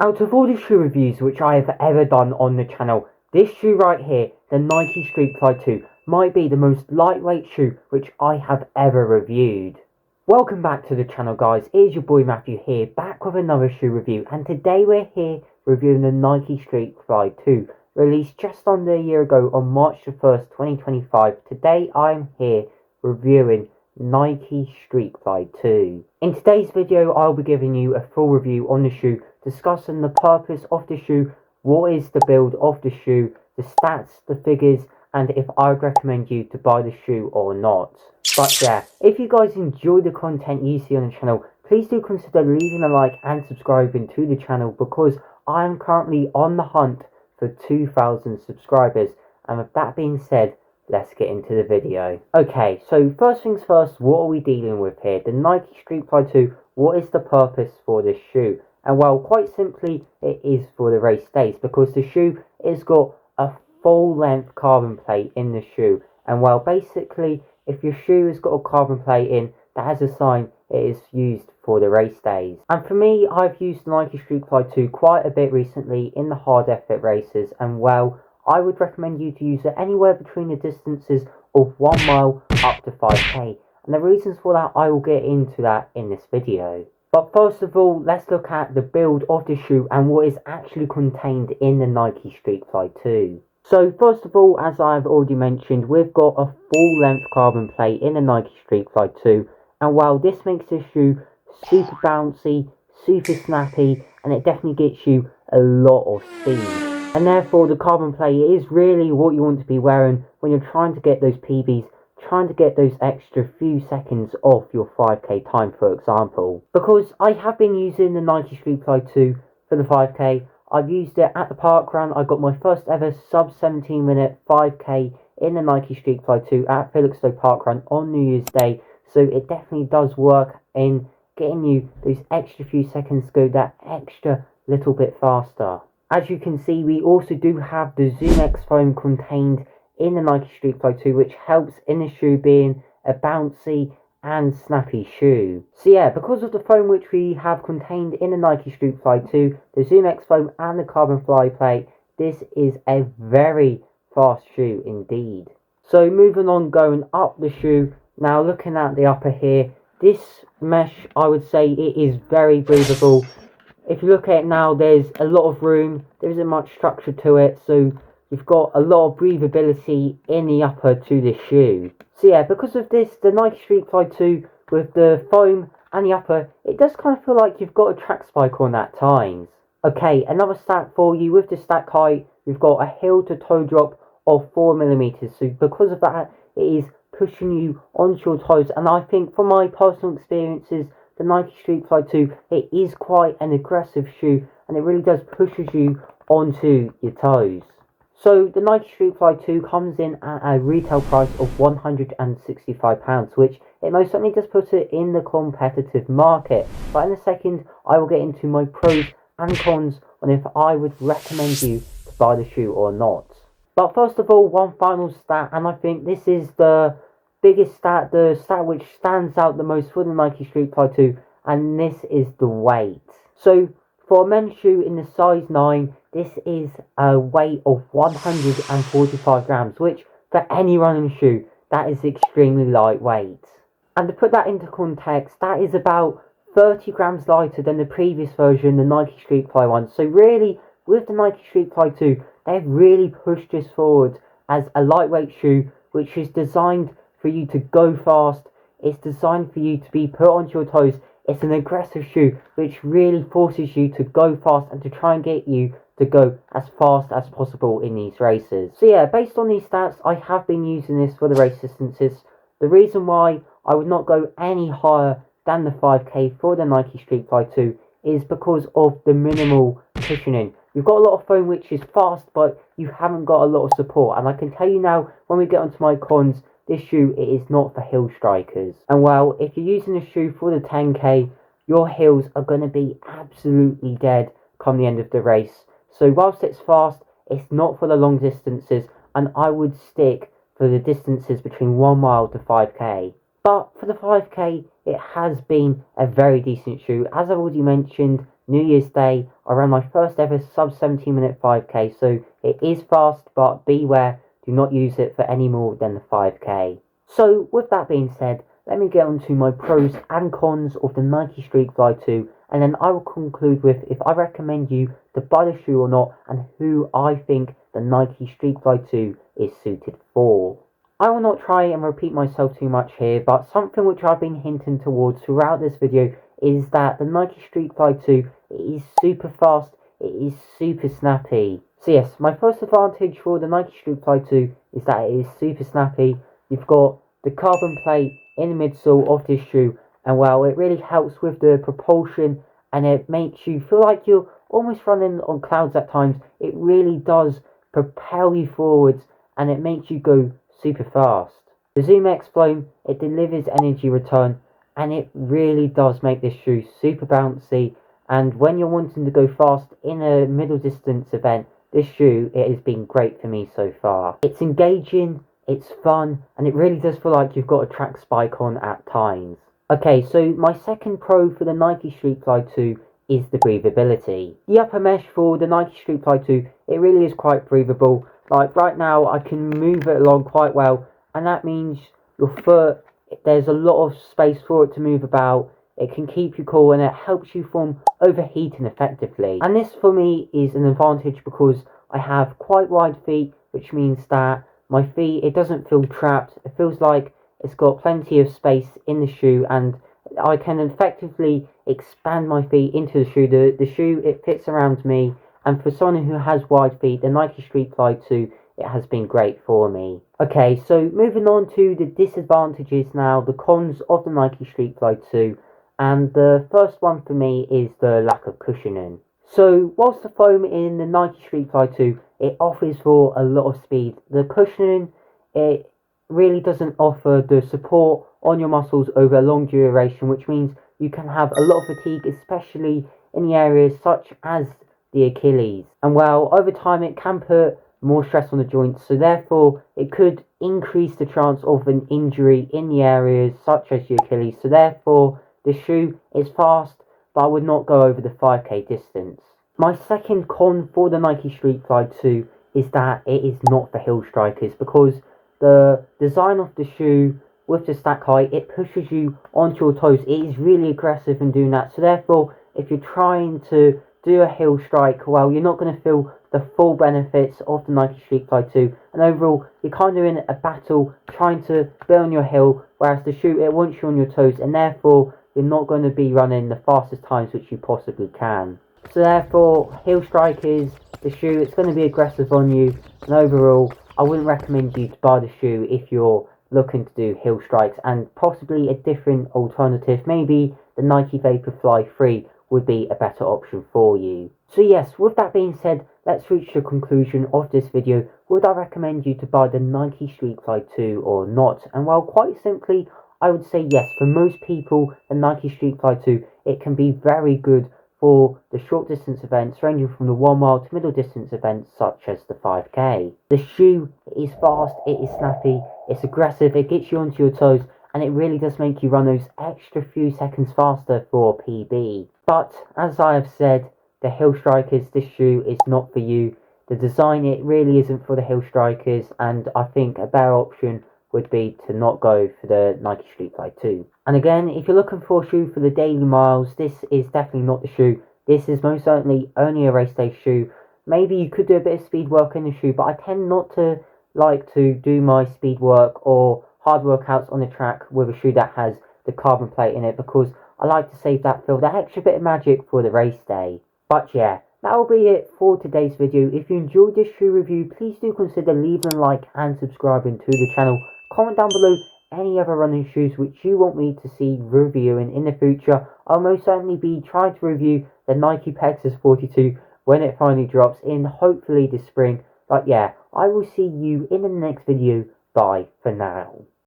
Out of all the shoe reviews which I have ever done on the channel, this shoe right here, the Nike Streakfly 2, might be the most lightweight shoe which I have ever reviewed. Welcome back to the channel, guys. It is your boy Matthew here, back with another shoe review, and today we're here reviewing the Nike Streakfly 2, released just under a year ago on March the 1st, 2025. Today I'm here reviewing Nike Streakfly 2. In today's video, I'll be giving you a full review on the shoe, discussing the purpose of the shoe, what is the build of the shoe, the stats, the figures, and if I would recommend you to buy the shoe or not. But yeah, if you guys enjoy the content you see on the channel, please do consider leaving a like and subscribing to the channel, because I am currently on the hunt for 2,000 subscribers. And with that being said, let's get into the video. Okay, so first things first, what are we dealing with here? The Nike Streakfly 2, what is the purpose for this shoe? And well, quite simply, it is for the race days, because the shoe has got a full length carbon plate in the shoe. And well, basically, if your shoe has got a carbon plate in, that is a sign it is used for the race days. And for me, I've used the Nike Streakfly 2 quite a bit recently in the hard effort races, and well, I would recommend you to use it anywhere between the distances of 1 mile up to 5k. And the reasons for that, I will get into that in this video. But first of all, let's look at the build of the shoe and what is actually contained in the Nike Streakfly 2. So first of all, as I've already mentioned, we've got a full length carbon plate in the Nike Streakfly 2. And while this makes this shoe super bouncy, super snappy, and it definitely gets you a lot of speed. And therefore the carbon plate is really what you want to be wearing when you're trying to get those PBs, trying to get those extra few seconds off your 5k time, for example. Because I have been using the Nike Streakfly 2 for the 5k. I've used it at the park run. I got my first ever sub 17 minute 5k in the Nike Streakfly 2 at Felixstowe Park Run on New Year's Day. So it definitely does work in getting you those extra few seconds to go that extra little bit faster. As you can see, we also do have the Zoom X foam contained in the Nike Streakfly 2, which helps in the shoe being a bouncy and snappy shoe. So yeah, because of the foam which we have contained in the Nike Streakfly 2, the Zoom X foam and the carbon fly plate, this is a very fast shoe indeed. So moving on, going up the shoe, now looking at the upper here, this mesh, I would say it is very breathable. If you look at it now, there's a lot of room, there isn't much structure to it, so you've got a lot of breathability in the upper to this shoe. So yeah, because of this, the Nike Streakfly 2 with the foam and the upper, it does kind of feel like you've got a track spike on at times. Okay, another stat for you, with the stack height, we've got a heel to toe drop of 4mm, so because of that, it is pushing you onto your toes. And I think from my personal experiences, the Nike Streakfly 2, it is quite an aggressive shoe, and it really does pushes you onto your toes. So the Nike Streakfly 2 comes in at a retail price of £165, which it most certainly does put it in the competitive market. But in a second, I will get into my pros and cons on if I would recommend you to buy the shoe or not. But first of all, one final stat, and I think this is the biggest stat, the stat which stands out the most for the Nike Streakfly 2, and this is the weight. So for a men's shoe in the size 9, this is a weight of 145 grams, which for any running shoe, that is extremely lightweight. And to put that into context, that is about 30 grams lighter than the previous version, the Nike Streakfly 1. So really, with the Nike Streakfly 2, they've really pushed this forward as a lightweight shoe, which is designed for you to go fast. It's designed for you to be put onto your toes. It's an aggressive shoe, which really forces you to go fast and to try and get you to go as fast as possible in these races. So yeah, based on these stats, I have been using this for the race distances. The reason why I would not go any higher than the 5k for the Nike Streakfly 2 is because of the minimal cushioning. You've got a lot of foam which is fast, but you haven't got a lot of support. And I can tell you now, when we get onto my cons, this shoe, it is not for heel strikers. And well, if you're using a shoe for the 10k, your heels are going to be absolutely dead come the end of the race. So whilst it's fast, it's not for the long distances, and I would stick for the distances between 1 mile to 5k. But for the 5k, it has been a very decent shoe. As I've already mentioned, New Year's Day, I ran my first ever sub 17-minute 5k, so it is fast, but beware, do not use it for any more than the 5k. So with that being said, let me get on to my pros and cons of the Nike Streakfly 2, and then I will conclude with if I recommend you to buy the shoe or not, and who I think the Nike Streakfly 2 is suited for. I will not try and repeat myself too much here, but something which I've been hinting towards throughout this video is that the Nike Streakfly 2 is super fast, it is super snappy. So yes, my first advantage for the Nike Streakfly 2 is that it is super snappy. You've got the carbon plate in the midsole of this shoe, and well, it really helps with the propulsion, and it makes you feel like you're almost running on clouds at times. It really does propel you forwards, and it makes you go super fast. The Zoom X foam, it delivers energy return, and it really does make this shoe super bouncy, and when you're wanting to go fast in a middle distance event, this shoe, it has been great for me so far. It's engaging, it's fun, and it really does feel like you've got a track spike on at times. Okay, so my second pro for the Nike Streakfly 2 is the breathability. The upper mesh for the Nike Streakfly 2, it really is quite breathable. Like right now, I can move it along quite well, and that means your foot, there's a lot of space for it to move about. It can keep you cool, and it helps you from overheating effectively. And this for me is an advantage because I have quite wide feet, which means that my feet, it doesn't feel trapped. It feels like it's got plenty of space in the shoe, and I can effectively expand my feet into the shoe. The shoe, it fits around me, and for someone who has wide feet, the Nike Streakfly 2, it has been great for me. Okay, so moving on to the disadvantages now, the cons of the Nike Streakfly 2, and the first one for me is the lack of cushioning. So whilst the foam in the Nike Streakfly 2, it offers for a lot of speed, the cushioning, it really doesn't offer the support on your muscles over a long duration, which means you can have a lot of fatigue, especially in the areas such as the Achilles. And well, over time it can put more stress on the joints, so therefore it could increase the chance of an injury in the areas such as the Achilles. So therefore the shoe is fast, but I would not go over the 5k distance. My second con for the Nike Streakfly 2 is that it is not for heel strikers, because the design of the shoe with the stack height, it pushes you onto your toes. It is really aggressive in doing that, so therefore if you're trying to do a heel strike, well, you're not going to feel the full benefits of the Nike Streakfly 2, and overall you're kind of in a battle trying to be on your heel, whereas the shoe, it wants you on your toes, and therefore you're not going to be running the fastest times which you possibly can. So therefore, heel strikers, the shoe, it's going to be aggressive on you, and overall I wouldn't recommend you to buy the shoe if you're looking to do heel strikes, and possibly a different alternative, maybe the Nike Vaporfly 3 would be a better option for you. So yes, with that being said, let's reach the conclusion of this video. Would I recommend you to buy the Nike Streakfly 2 or not? And well, quite simply, I would say yes. For most people, the Nike Streakfly 2, it can be very good for the short distance events ranging from the 1 mile to middle distance events such as the 5k. The shoe is fast, it is snappy, it's aggressive, it gets you onto your toes, and it really does make you run those extra few seconds faster for PB. But as I have said, the heel strikers, this shoe is not for you. The design, it really isn't for the heel strikers, and I think a better option would be to not go for the Nike Streakfly 2. And again, if you're looking for a shoe for the daily miles, this is definitely not the shoe. This is most certainly only a race day shoe. Maybe you could do a bit of speed work in the shoe, but I tend not to like to do my speed work or hard workouts on the track with a shoe that has the carbon plate in it, because I like to save that feel, that extra bit of magic for the race day. But yeah, that will be it for today's video. If you enjoyed this shoe review, please do consider leaving a like and subscribing to the channel. Comment down below any other running shoes which you want me to see reviewing in the future. I'll most certainly be trying to review the Nike Pegasus 42 when it finally drops in, hopefully this spring. But yeah, I will see you in the next video. Bye for now.